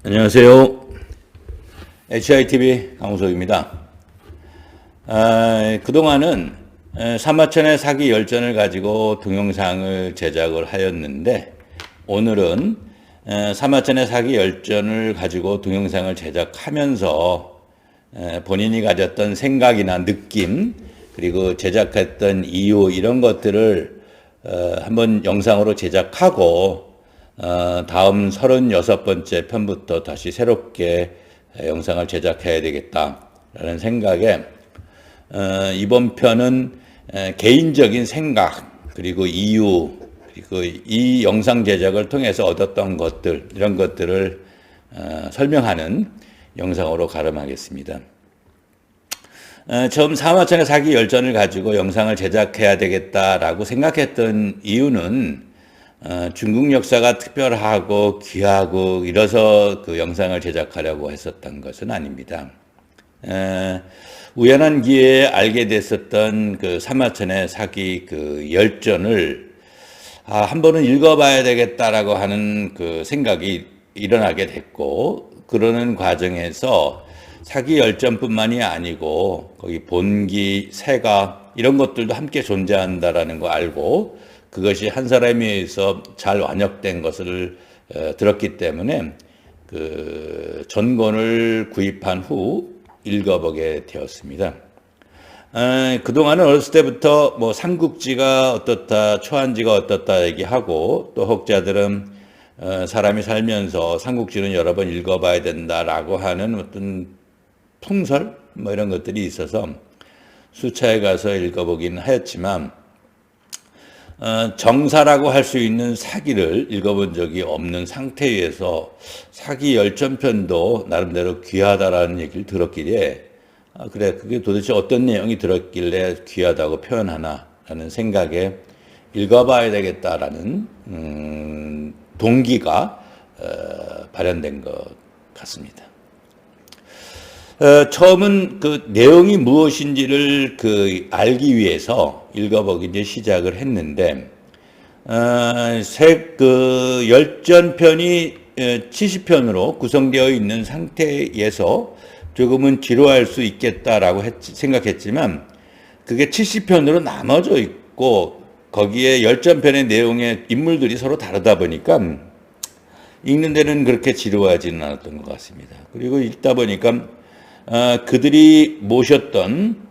안녕하세요. HITV 강우석입니다. 그동안은 사마천의 사기 열전을 가지고 동영상을 제작을 하였는데, 오늘은 사마천의 사기 열전을 가지고 동영상을 제작하면서 본인이 가졌던 생각이나 느낌, 그리고 제작했던 이유, 이런 것들을 한번 영상으로 제작하고 다음 36번째 편부터 다시 새롭게 영상을 제작해야 되겠다라는 생각에 이번 편은 개인적인 생각, 그리고 이유, 그리고 이 영상 제작을 통해서 얻었던 것들, 이런 것들을 설명하는 영상으로 가름하겠습니다. 처음 사마천의 사기 열전을 가지고 영상을 제작해야 되겠다라고 생각했던 이유는 중국 역사가 특별하고 귀하고 이래서 그 영상을 제작하려고 했었던 것은 아닙니다. 우연한 기회에 알게 됐었던 그 사마천의 사기 그 열전을 한 번은 읽어봐야 되겠다라고 하는 그 생각이 일어나게 됐고, 그러는 과정에서 사기 열전뿐만이 아니고 거기 본기, 세가 이런 것들도 함께 존재한다라는 거 알고, 그것이 한 사람에 의해서 잘 완역된 것을 들었기 때문에 그 전권을 구입한 후 읽어보게 되었습니다. 그동안은 어렸을 때부터 뭐 삼국지가 어떻다, 초안지가 어떻다 얘기하고, 또 혹자들은 사람이 살면서 삼국지는 여러 번 읽어봐야 된다라고 하는 어떤 풍설 뭐 이런 것들이 있어서 수차에 가서 읽어보긴 하였지만, 정사라고 할 수 있는 사기를 읽어본 적이 없는 상태에서 사기 열전편도 나름대로 귀하다라는 얘기를 들었기에, 그래, 그게 도대체 어떤 내용이 들었길래 귀하다고 표현하나라는 생각에 읽어봐야 되겠다라는 동기가 발현된 것 같습니다. 처음은 그 내용이 무엇인지를 알기 위해서 읽어보기 이제 시작을 했는데, 그 열전편이 70편으로 구성되어 있는 상태에서 조금은 지루할 수 있겠다라고 생각했지만, 그게 70편으로 나눠져 있고 거기에 열전편의 내용의 인물들이 서로 다르다 보니까 읽는 데는 그렇게 지루하지는 않았던 것 같습니다. 그리고 읽다 보니까 그들이 모셨던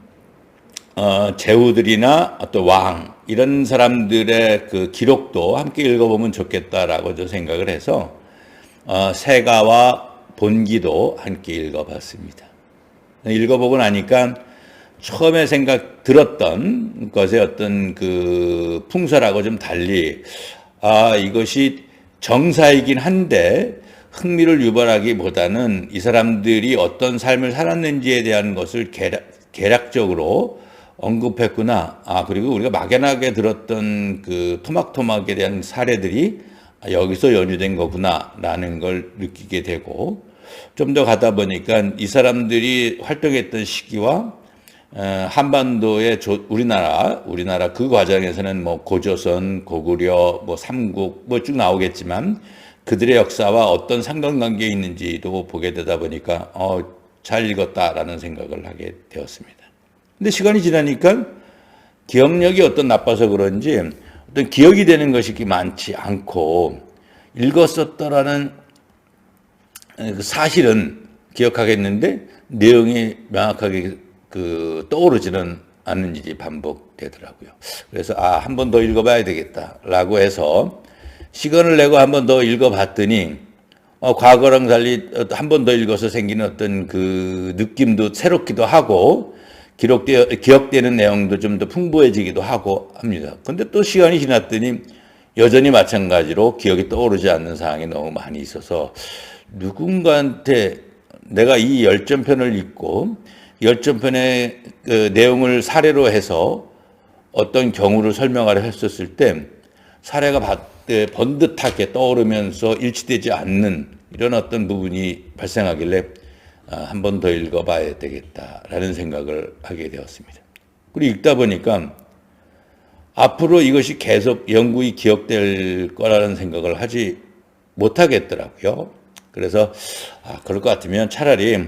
제후들이나 어떤 왕, 이런 사람들의 그 기록도 함께 읽어보면 좋겠다라고 저 생각을 해서 세가와 본기도 함께 읽어봤습니다. 읽어보고 나니까 처음에 들었던 것의 어떤 그 풍설하고 좀 달리, 이것이 정사이긴 한데 흥미를 유발하기보다는 이 사람들이 어떤 삶을 살았는지에 대한 것을 개략적으로 언급했구나. 그리고 우리가 막연하게 들었던 그 토막토막에 대한 사례들이 여기서 연유된 거구나라는 걸 느끼게 되고, 좀 더 가다 보니까 이 사람들이 활동했던 시기와 한반도의 우리나라 그 과정에서는 뭐 고조선, 고구려, 뭐 삼국 뭐 쭉 나오겠지만 그들의 역사와 어떤 상관관계에 있는지도 보게 되다 보니까 잘 읽었다라는 생각을 하게 되었습니다. 근데 시간이 지나니까 기억력이 어떤 나빠서 그런지 어떤 기억이 되는 것이 많지 않고, 읽었었더라는 그 사실은 기억하겠는데 내용이 명확하게 떠오르지는 않는 일이 반복되더라고요. 그래서 한 번 더 읽어봐야 되겠다라고 해서 시간을 내고 한 번 더 읽어봤더니 과거랑 달리 한 번 더 읽어서 생기는 어떤 그 느낌도 새롭기도 하고, 기억되는 내용도 좀 더 풍부해지기도 하고 합니다. 근데 또 시간이 지났더니 여전히 마찬가지로 기억이 떠오르지 않는 사항이 너무 많이 있어서, 누군가한테 내가 이 열전편을 읽고 열전편의 그 내용을 사례로 해서 어떤 경우를 설명하려 했었을 때 사례가 번듯하게 떠오르면서 일치되지 않는 이런 어떤 부분이 발생하길래 한 번 더 읽어봐야 되겠다라는 생각을 하게 되었습니다. 그리고 읽다 보니까 앞으로 이것이 계속 영구히 기억될 거라는 생각을 하지 못하겠더라고요. 그래서 그럴 것 같으면 차라리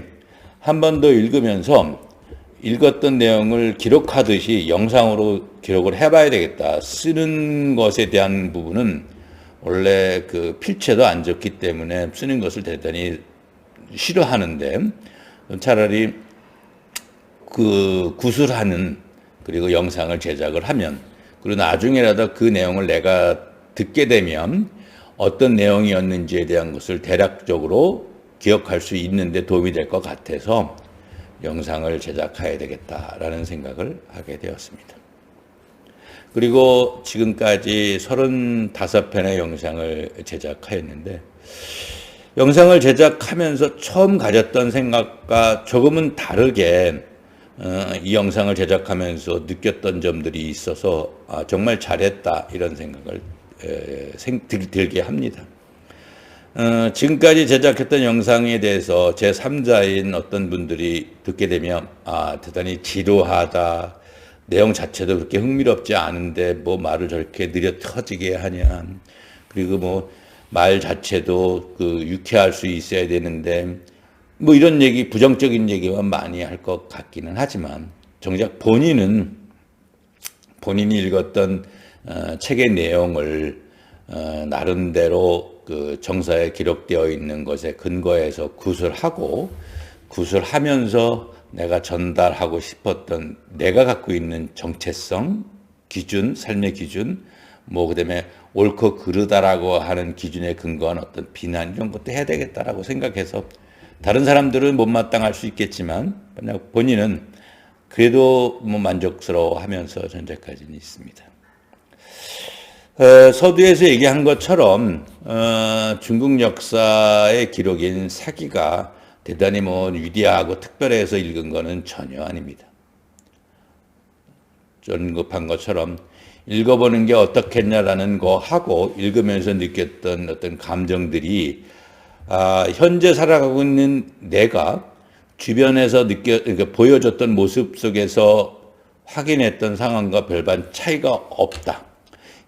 한 번 더 읽으면서 읽었던 내용을 기록하듯이 영상으로 기록을 해봐야 되겠다. 쓰는 것에 대한 부분은 원래 그 필체도 안 좋기 때문에 쓰는 것을 대단히 싫어하는데 차라리 그 구술하는 그리고 영상을 제작을 하면 그리고 나중에라도 그 내용을 내가 듣게 되면 어떤 내용이었는지에 대한 것을 대략적으로 기억할 수 있는데 도움이 될 것 같아서 영상을 제작해야 되겠다라는 생각을 하게 되었습니다. 그리고 지금까지 35편의 영상을 제작하였는데 영상을 제작하면서 처음 가졌던 생각과 조금은 다르게 이 영상을 제작하면서 느꼈던 점들이 있어서 정말 잘했다 이런 생각을 들게 합니다. 지금까지 제작했던 영상에 대해서 제3자인 어떤 분들이 듣게 되면 대단히 지루하다. 내용 자체도 그렇게 흥미롭지 않은데 뭐 말을 저렇게 느려 터지게 하냐. 그리고 뭐 말 자체도 그 유쾌할 수 있어야 되는데 뭐 이런 얘기, 부정적인 얘기만 많이 할 것 같기는 하지만 정작 본인이 읽었던 책의 내용을 나름대로 그 정사에 기록되어 있는 것에 근거해서 구술하면서 내가 전달하고 싶었던 내가 갖고 있는 정체성, 기준, 삶의 기준, 뭐 그다음에 옳고 그르다라고 하는 기준에 근거한 어떤 비난 이런 것도 해야 되겠다라고 생각해서 다른 사람들은 못마땅할 수 있겠지만 본인은 그래도 뭐 만족스러워하면서 전제까지는 있습니다. 서두에서 얘기한 것처럼 중국 역사의 기록인 사기가 대단히 뭐 위대하고 특별해서 읽은 것은 전혀 아닙니다. 언급한 것처럼 읽어보는 게 어떻겠냐라는 거 하고 읽으면서 느꼈던 어떤 감정들이 현재 살아가고 있는 내가 주변에서 그러니까 보여줬던 모습 속에서 확인했던 상황과 별반 차이가 없다.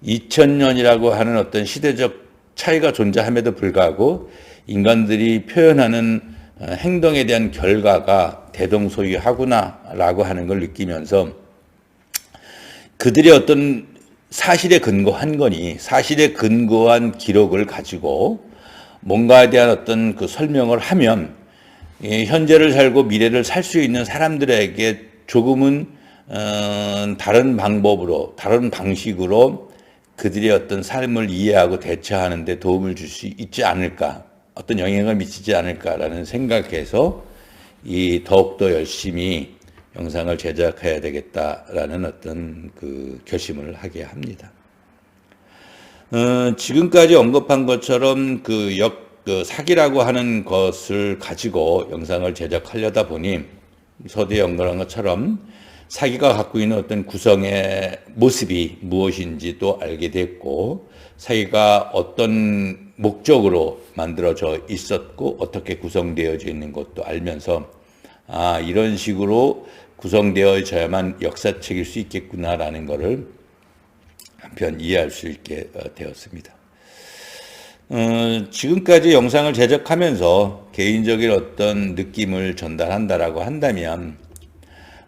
2000년이라고 하는 어떤 시대적 차이가 존재함에도 불구하고 인간들이 표현하는 행동에 대한 결과가 대동소이하구나라고 하는 걸 느끼면서 그들의 어떤 사실에 근거한 거니 사실에 근거한 기록을 가지고 뭔가에 대한 어떤 그 설명을 하면 현재를 살고 미래를 살 수 있는 사람들에게 조금은 다른 방법으로 다른 방식으로 그들의 어떤 삶을 이해하고 대처하는 데 도움을 줄 수 있지 않을까 어떤 영향을 미치지 않을까라는 생각에서 더욱더 열심히 영상을 제작해야 되겠다라는 어떤 그 결심을 하게 합니다. 지금까지 언급한 것처럼 그 사기라고 하는 것을 가지고 영상을 제작하려다 보니 서두에 언급한 것처럼 사기가 갖고 있는 어떤 구성의 모습이 무엇인지 또 알게 됐고 사기가 어떤 목적으로 만들어져 있었고 어떻게 구성되어져 있는 것도 알면서 이런 식으로 구성되어져야만 역사책일 수 있겠구나라는 것을 한편 이해할 수 있게 되었습니다. 지금까지 영상을 제작하면서 개인적인 어떤 느낌을 전달한다라고 한다면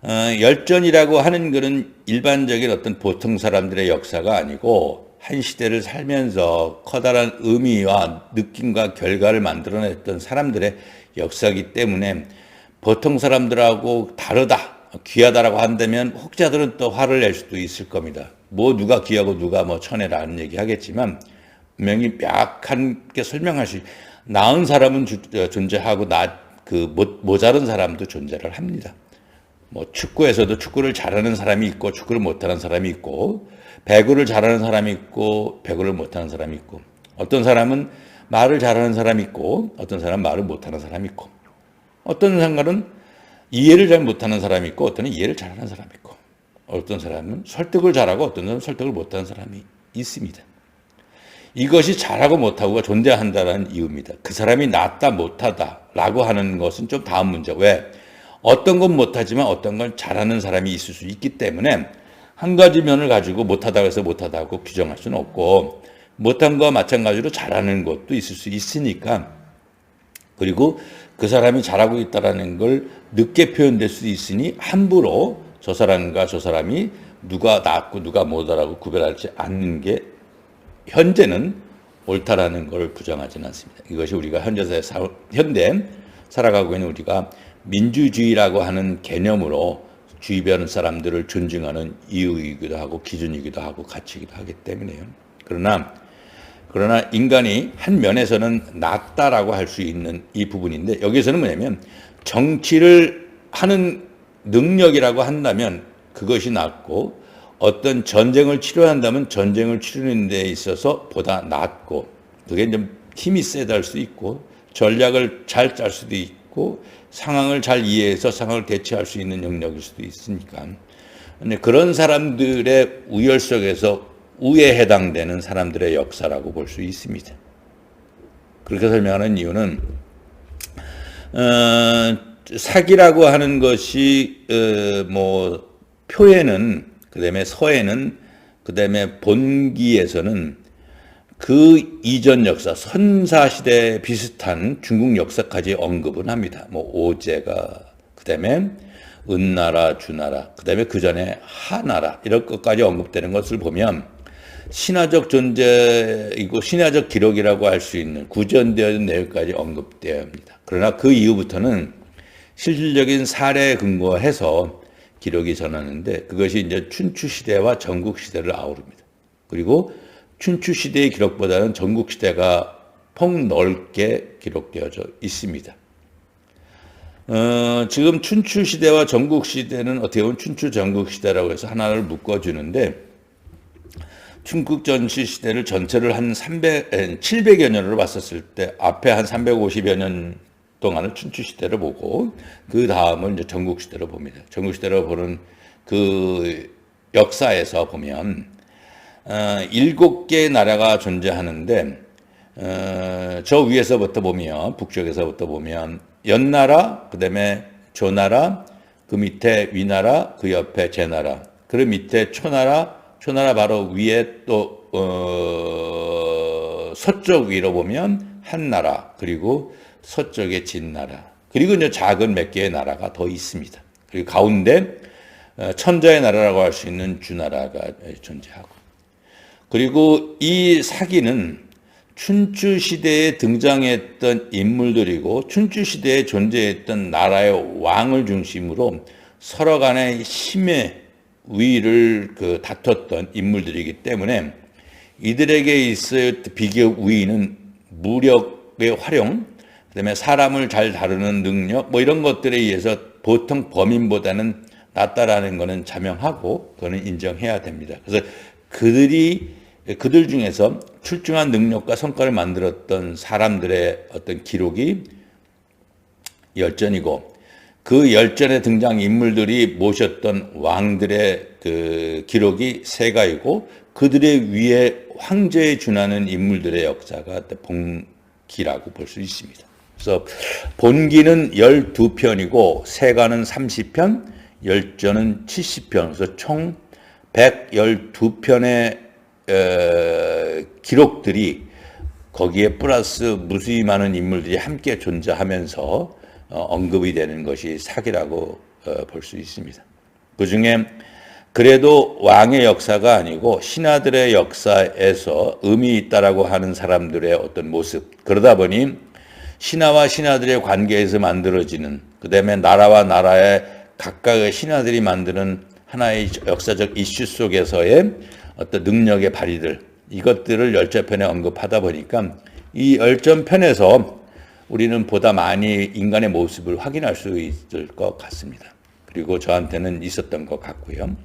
열전이라고 하는 것은 일반적인 어떤 보통 사람들의 역사가 아니고 한 시대를 살면서 커다란 의미와 느낌과 결과를 만들어냈던 사람들의 역사이기 때문에 보통 사람들하고 다르다, 귀하다라고 한다면 혹자들은 또 화를 낼 수도 있을 겁니다. 뭐 누가 귀하고 누가 뭐 천해라는 얘기 하겠지만 분명히 명확하게 설명할 수 나은 사람은 존재하고 모자른 사람도 존재를 합니다. 뭐 축구에서도 축구를 잘하는 사람이 있고 축구를 못하는 사람이 있고 배구를 잘하는 사람이 있고 배구를 못하는 사람이 있고 어떤 사람은 말을 잘하는 사람이 있고 어떤 사람은 말을 못하는 사람이 있고 어떤 사람은 이해를 잘 못하는 사람이 있고 어떤 사람은 이해를 잘하는 사람이 있고 어떤 사람은 설득을 잘하고 어떤 사람은 설득을 못하는 사람이 있습니다. 이것이 잘하고 못하고가 존재한다는 이유입니다. 그 사람이 낫다 못하다라고 하는 것은 좀 다음 문제. 왜? 어떤 건 못하지만 어떤 건 잘하는 사람이 있을 수 있기 때문에 한 가지 면을 가지고 못하다고 해서 못하다고 규정할 수는 없고 못한 거와 마찬가지로 잘하는 것도 있을 수 있으니까 그리고 그 사람이 잘하고 있다라는 걸 늦게 표현될 수도 있으니 함부로 저 사람과 저 사람이 누가 낫고 누가 못하라고 구별하지 않는 게 현재는 옳다라는 걸 부정하지는 않습니다. 이것이 우리가 현대 살아가고 있는 우리가 민주주의라고 하는 개념으로 주변 사람들을 존중하는 이유이기도 하고 기준이기도 하고 가치이기도 하기 때문에요. 그러나 인간이 한 면에서는 낫다라고 할 수 있는 이 부분인데, 여기서는 뭐냐면 정치를 하는 능력이라고 한다면 그것이 낫고, 어떤 전쟁을 치료한다면 전쟁을 치르는 데 있어서 보다 낫고, 그게 좀 힘이 세다 할 수도 있고 전략을 잘 짤 수도 있고 상황을 잘 이해해서 상황을 대처할 수 있는 능력일 수도 있으니까. 근데 그런 사람들의 우열 속에서 우에 해당되는 사람들의 역사라고 볼 수 있습니다. 그렇게 설명하는 이유는 사기라고 하는 것이 표에는, 그다음에 서에는, 그다음에 본기에서는 그 이전 역사, 선사시대 비슷한 중국 역사까지 언급은 합니다. 오제가, 그다음에 은나라, 주나라, 그다음에 그 전에 하나라, 이런 것까지 언급되는 것을 보면 신화적 존재이고 신화적 기록이라고 할 수 있는 구전되어진 내용까지 언급되어야 합니다. 그러나 그 이후부터는 실질적인 사례에 근거해서 기록이 전하는데, 그것이 이제 춘추 시대와 전국 시대를 아우릅니다. 그리고 춘추 시대의 기록보다는 전국 시대가 폭넓게 기록되어져 있습니다. 지금 춘추 시대와 전국 시대는 어떻게 보면 춘추 전국 시대라고 해서 하나를 묶어주는데, 충국전시 시대를 전체를 한 700여 년으로 봤었을 때 앞에 한 350여 년 동안을 춘추 시대를 보고 그 다음을 이제 전국 시대로 봅니다. 전국 시대로 보는 그 역사에서 보면 7개의 나라가 존재하는데, 저 위에서부터 보면, 북쪽에서부터 보면 연나라, 그 다음에 조나라, 그 밑에 위나라, 그 옆에 제나라, 그 밑에 초나라 바로 위에 또 서쪽 위로 보면 한나라, 그리고 서쪽에 진나라, 그리고 이제 작은 몇 개의 나라가 더 있습니다. 그리고 가운데 천자의 나라라고 할 수 있는 주나라가 존재하고, 그리고 이 사기는 춘추 시대에 등장했던 인물들이고 춘추 시대에 존재했던 나라의 왕을 중심으로 서로 간의 힘의 위를 다퉜던 인물들이기 때문에 이들에게 있을 비교 우위는 무력의 활용, 그다음에 사람을 잘 다루는 능력, 이런 것들에 의해서 보통 범인보다는 낫다라는 것은 자명하고 그거는 인정해야 됩니다. 그래서 그들 중에서 출중한 능력과 성과를 만들었던 사람들의 어떤 기록이 열전이고, 그 열전에 등장 인물들이 모셨던 왕들의 그 기록이 세가이고, 그들의 위에 황제에 준하는 인물들의 역사가 본기라고 볼 수 있습니다. 그래서 본기는 12편이고 세가는 30편, 열전은 70편, 그래서 총 112편의 기록들이 거기에 플러스 무수히 많은 인물들이 함께 존재하면서 언급이 되는 것이 사기라고 볼 수 있습니다. 그 중에 그래도 왕의 역사가 아니고 신하들의 역사에서 의미 있다라고 하는 사람들의 어떤 모습, 그러다 보니 신하와 신하들의 관계에서 만들어지는, 그 다음에 나라와 나라의 각각의 신하들이 만드는 하나의 역사적 이슈 속에서의 어떤 능력의 발휘들, 이것들을 열전편에 언급하다 보니까 이 열전편에서 우리는 보다 많이 인간의 모습을 확인할 수 있을 것 같습니다. 그리고 저한테는 있었던 것 같고요.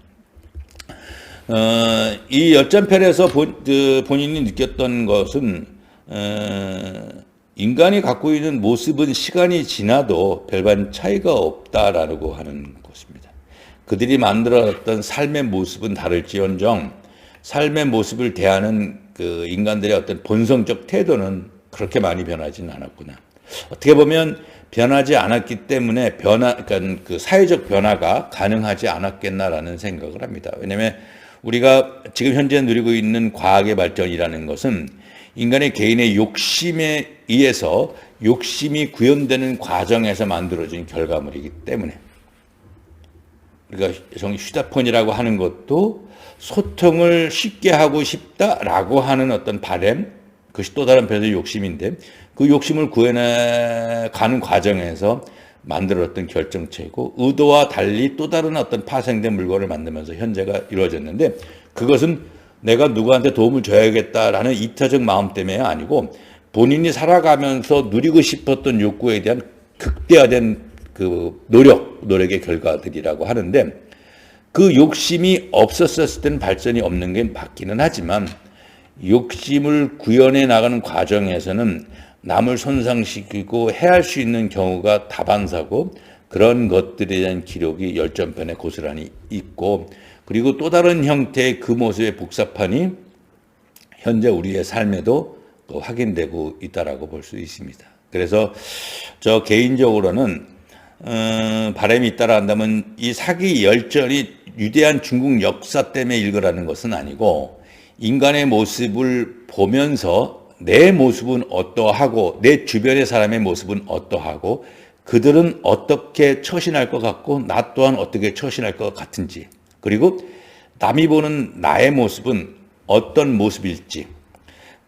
이 열전편에서 본인이 느꼈던 것은 인간이 갖고 있는 모습은 시간이 지나도 별반 차이가 없다라고 하는 것입니다. 그들이 만들어왔던 삶의 모습은 다를지언정 삶의 모습을 대하는 그 인간들의 어떤 본성적 태도는 그렇게 많이 변하지는 않았구나. 어떻게 보면 변하지 않았기 때문에 그러니까 그 사회적 변화가 가능하지 않았겠나라는 생각을 합니다. 왜냐하면 우리가 지금 현재 누리고 있는 과학의 발전이라는 것은 인간의 개인의 욕심에 의해서 욕심이 구현되는 과정에서 만들어진 결과물이기 때문에 우리가 휴대폰이라고 하는 것도 소통을 쉽게 하고 싶다라고 하는 어떤 바람, 그것이 또 다른 편의 욕심인데 그 욕심을 구현해 가는 과정에서 만들었던 결정체고 의도와 달리 또 다른 어떤 파생된 물건을 만들면서 현재가 이루어졌는데 그것은 내가 누구한테 도움을 줘야겠다라는 이타적 마음 때문에 아니고 본인이 살아가면서 누리고 싶었던 욕구에 대한 극대화된 그 노력의 결과들이라고 하는데 그 욕심이 없었을 때는 발전이 없는 게 맞기는 하지만 욕심을 구현해 나가는 과정에서는 남을 손상시키고 해할 수 있는 경우가 다반사고 그런 것들에 대한 기록이 열전편에 고스란히 있고 그리고 또 다른 형태의 그 모습의 복사판이 현재 우리의 삶에도 확인되고 있다라고 볼 수 있습니다. 그래서 저 개인적으로는 바람이 있다라 한다면 이 사기 열전이 위대한 중국 역사 때문에 일거라는 것은 아니고 인간의 모습을 보면서 내 모습은 어떠하고 내 주변의 사람의 모습은 어떠하고 그들은 어떻게 처신할 것 같고 나 또한 어떻게 처신할 것 같은지 그리고 남이 보는 나의 모습은 어떤 모습일지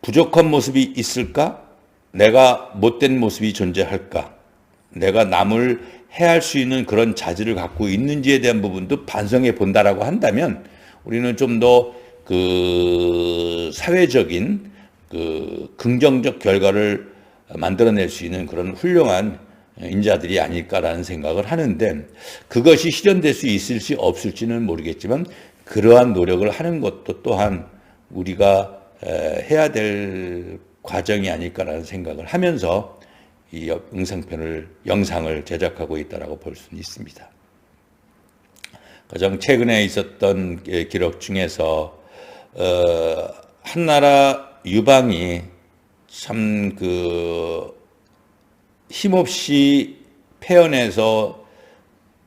부족한 모습이 있을까? 내가 못된 모습이 존재할까? 내가 남을 해할 수 있는 그런 자질을 갖고 있는지에 대한 부분도 반성해 본다라고 한다면 우리는 좀 더 그 사회적인 그 긍정적 결과를 만들어낼 수 있는 그런 훌륭한 인자들이 아닐까라는 생각을 하는데 그것이 실현될 수 있을지 없을지는 모르겠지만 그러한 노력을 하는 것도 또한 우리가 해야 될 과정이 아닐까라는 생각을 하면서 이 영상을 제작하고 있다라고 볼 수는 있습니다. 가장 최근에 있었던 기록 중에서 한 나라 유방이 참 힘없이 폐연해서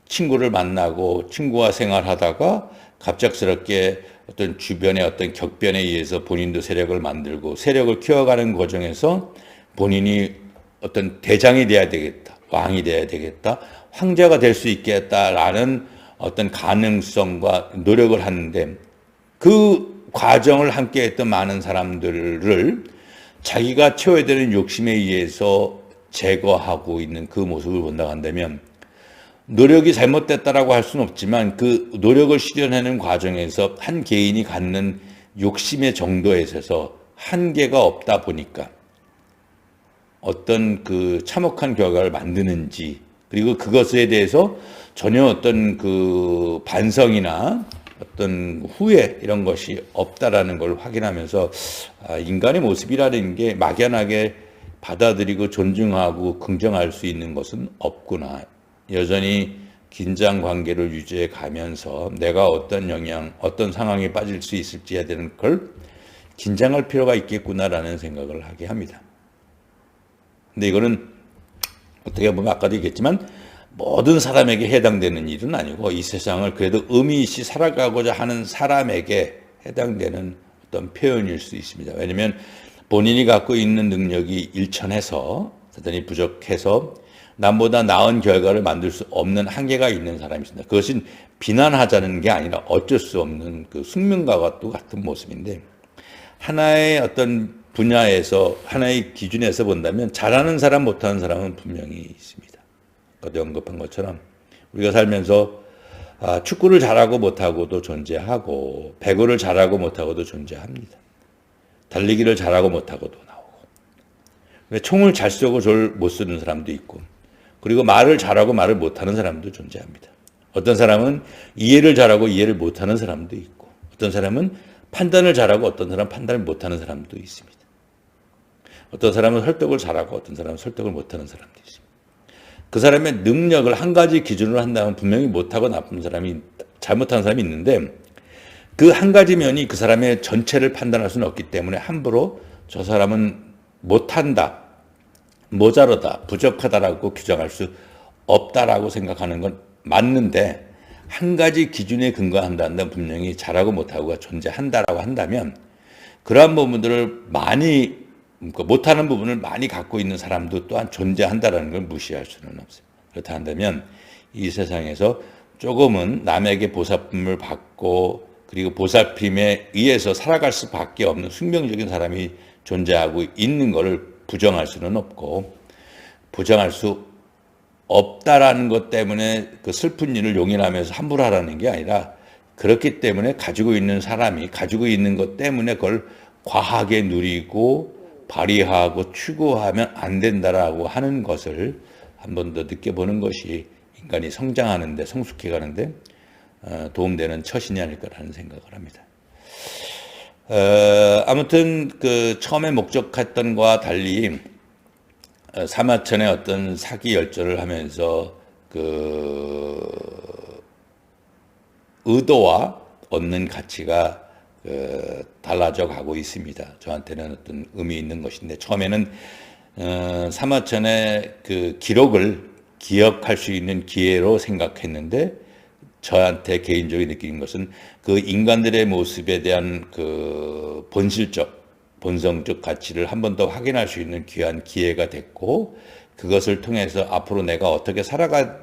친구를 만나고 친구와 생활하다가 갑작스럽게 어떤 주변의 어떤 격변에 의해서 본인도 세력을 만들고 세력을 키워가는 과정에서 본인이 어떤 대장이 돼야 되겠다, 왕이 돼야 되겠다, 황제가 될 수 있겠다라는 어떤 가능성과 노력을 하는데 그 과정을 함께 했던 많은 사람들을 자기가 채워야 되는 욕심에 의해서 제거하고 있는 그 모습을 본다고 한다면 노력이 잘못됐다라고 할 수는 없지만 그 노력을 실현하는 과정에서 한 개인이 갖는 욕심의 정도에 있어서 한계가 없다 보니까 어떤 그 참혹한 결과를 만드는지 그리고 그것에 대해서 전혀 어떤 그 반성이나 어떤 후회 이런 것이 없다라는 걸 확인하면서 인간의 모습이라는 게 막연하게 받아들이고 존중하고 긍정할 수 있는 것은 없구나. 여전히 긴장 관계를 유지해 가면서 내가 어떤 어떤 상황에 빠질 수 있을지에 대한 걸 긴장할 필요가 있겠구나라는 생각을 하게 합니다. 근데 이거는 어떻게 보면 아까도 얘기했지만 모든 사람에게 해당되는 일은 아니고 이 세상을 그래도 의미 있이 살아가고자 하는 사람에게 해당되는 어떤 표현일 수 있습니다. 왜냐하면 본인이 갖고 있는 능력이 일천해서 대단히 부족해서 남보다 나은 결과를 만들 수 없는 한계가 있는 사람이 있습니다. 그것은 비난하자는 게 아니라 어쩔 수 없는 그 숙명과 같은 모습인데 하나의 어떤 분야에서 하나의 기준에서 본다면 잘하는 사람 못하는 사람은 분명히 있습니다. 아까도 언급한 것처럼 우리가 살면서 축구를 잘하고 못하고도 존재하고 배구를 잘하고 못하고도 존재합니다. 달리기를 잘하고 못하고도 나오고 총을 잘 쏘고 못 쏘는 사람도 있고 그리고 말을 잘하고 말을 못하는 사람도 존재합니다. 어떤 사람은 이해를 잘하고 이해를 못하는 사람도 있고 어떤 사람은 판단을 잘하고 어떤 사람은 판단을 못하는 사람도 있습니다. 어떤 사람은 설득을 잘하고 어떤 사람은 설득을 못하는 사람도 있습니다. 그 사람의 능력을 한 가지 기준으로 한다면 분명히 못하고 나쁜 사람이 잘못하는 사람이 있는데 그 한 가지 면이 그 사람의 전체를 판단할 수는 없기 때문에 함부로 저 사람은 못한다, 모자르다, 부족하다라고 규정할 수 없다라고 생각하는 건 맞는데 한 가지 기준에 근거한다면 분명히 잘하고 못하고가 존재한다라고 한다면 그러한 부분들을 많이 그러니까 못하는 부분을 많이 갖고 있는 사람도 또한 존재한다라는 걸 무시할 수는 없어요. 그렇다 한다면 이 세상에서 조금은 남에게 보살핌을 받고 그리고 보살핌에 의해서 살아갈 수밖에 없는 숙명적인 사람이 존재하고 있는 것을 부정할 수는 없고, 부정할 수 없다라는 것 때문에 그 슬픈 일을 용인하면서 함부로 하라는 게 아니라, 그렇기 때문에 가지고 있는 사람이 가지고 있는 것 때문에 그걸 과하게 누리고 발휘하고 추구하면 안 된다라고 하는 것을 한 번 더 느껴보는 것이 인간이 성장하는데, 성숙해가는데 도움되는 처신이 아닐까라는 생각을 합니다. 아무튼 그 처음에 목적했던 것과 달리 사마천의 어떤 사기 열전을 하면서 그 의도와 얻는 가치가 달라져 가고 있습니다. 저한테는 어떤 의미 있는 것인데, 처음에는 사마천의 그 기록을 기억할 수 있는 기회로 생각했는데, 저한테 개인적인 느낀 것은 그 인간들의 모습에 대한 그 본질적, 본성적 가치를 한 번 더 확인할 수 있는 귀한 기회가 됐고, 그것을 통해서 앞으로 내가 어떻게 살아가야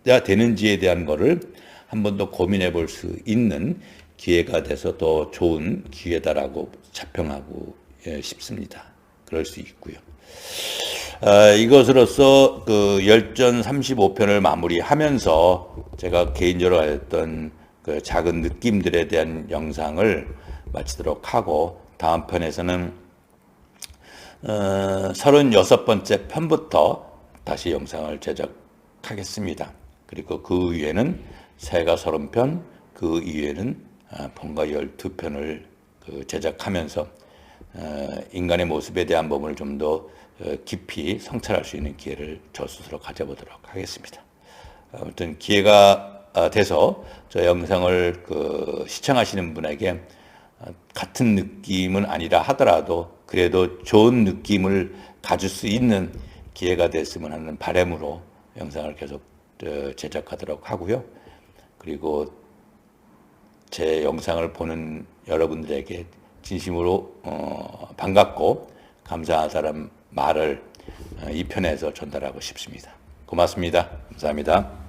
되는지에 대한 거를 한 번 더 고민해 볼 수 있는 기회가 돼서 더 좋은 기회다라고 자평하고 싶습니다. 그럴 수 있고요. 이것으로서 그 열전 35편을 마무리하면서 제가 개인적으로 가졌던 그 작은 느낌들에 대한 영상을 마치도록 하고, 다음 편에서는 36번째 편부터 다시 영상을 제작하겠습니다. 그리고 그 위에는 새가 30편, 그 이후에는 본가 12편을 제작하면서 인간의 모습에 대한 부분을 좀 더 깊이 성찰할 수 있는 기회를 저 스스로 가져보도록 하겠습니다. 아무튼 기회가 돼서 저 영상을 시청하시는 분에게 같은 느낌은 아니라 하더라도 그래도 좋은 느낌을 가질 수 있는 기회가 됐으면 하는 바람으로 영상을 계속 제작하도록 하고요. 그리고 제 영상을 보는 여러분들에게 진심으로 반갑고 감사하다는 말을 이 편에서 전달하고 싶습니다. 고맙습니다. 감사합니다.